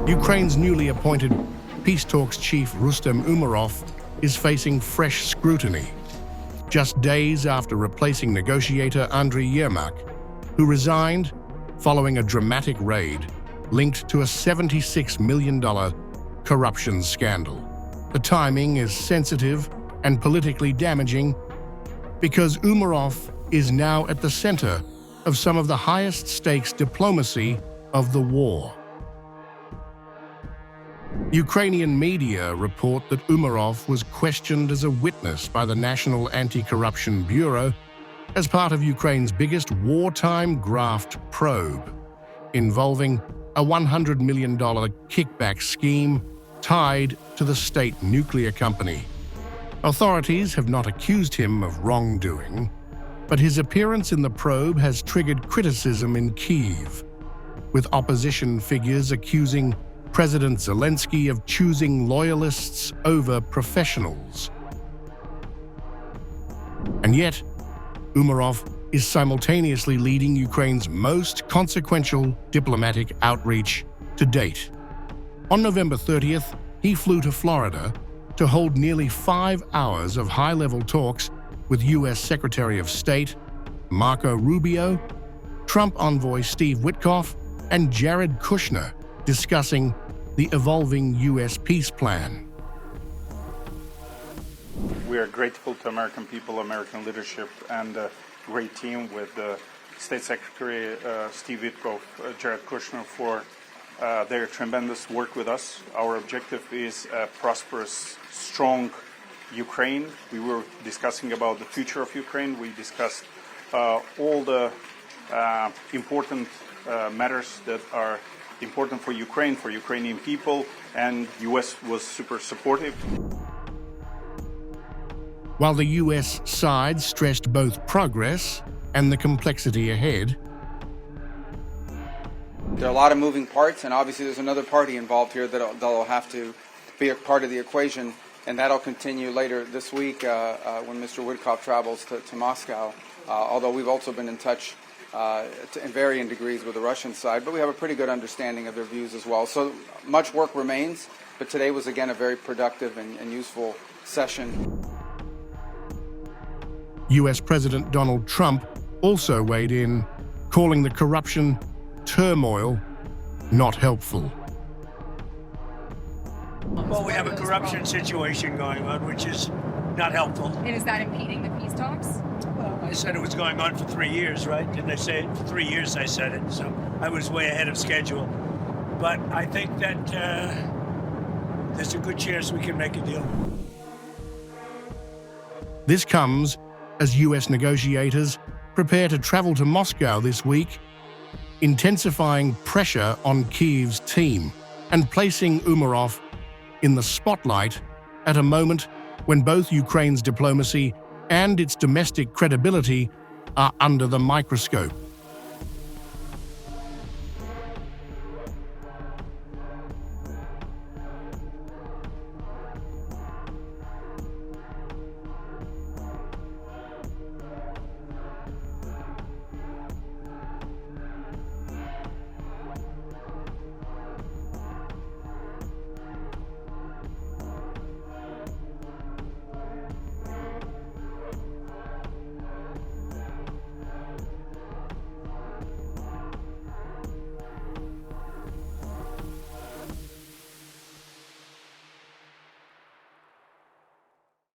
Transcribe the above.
Ukraine's newly appointed peace talks chief Rustem Umerov is facing fresh scrutiny, just days after replacing negotiator Andriy Yermak, who resigned following a dramatic raid linked to a $76 million corruption scandal. The timing is sensitive and politically damaging because Umerov is now at the center of some of the highest stakes diplomacy of the war. Ukrainian media report that Umerov was questioned as a witness by the National Anti-Corruption Bureau as part of Ukraine's biggest wartime graft probe, involving a $100 million kickback scheme tied to the state nuclear company. Authorities have not accused him of wrongdoing, but his appearance in the probe has triggered criticism in Kyiv, with opposition figures accusing President Zelensky of choosing loyalists over professionals. And yet, Umerov is simultaneously leading Ukraine's most consequential diplomatic outreach to date. On November 30th, he flew to Florida to hold nearly 5 hours of high-level talks with U.S. Secretary of State Marco Rubio, Trump envoy Steve Witkoff, and Jared Kushner, discussing the evolving U.S. peace plan. We are grateful to American people, American leadership, and a great team with State Secretary Steve Witkoff, Jared Kushner for their tremendous work with us. Our objective is a prosperous, strong Ukraine. We were discussing about the future of Ukraine. We discussed all the important matters that are important for Ukraine, for Ukrainian people, and U.S. was super supportive. While the U.S. side stressed both progress and the complexity ahead, there are a lot of moving parts, and obviously there's another party involved here that'll have to be a part of the equation, and that'll continue later this week when Mr. Witkoff travels to Moscow, although we've also been in touch in varying degrees with the Russian side, but we have a pretty good understanding of their views as well. So much work remains, but today was again a very productive and useful session. U.S. President Donald Trump also weighed in, calling the corruption turmoil not helpful. Well, we have a corruption situation going on, which is not helpful. And is that impeding the peace talks? Well, I said it was going on for 3 years, right? Didn't I say it? For 3 years I said it, so I was way ahead of schedule. But I think that there's a good chance we can make a deal. This comes as U.S. negotiators prepare to travel to Moscow this week, intensifying pressure on Kyiv's team and placing Umerov in the spotlight at a moment when both Ukraine's diplomacy and its domestic credibility are under the microscope.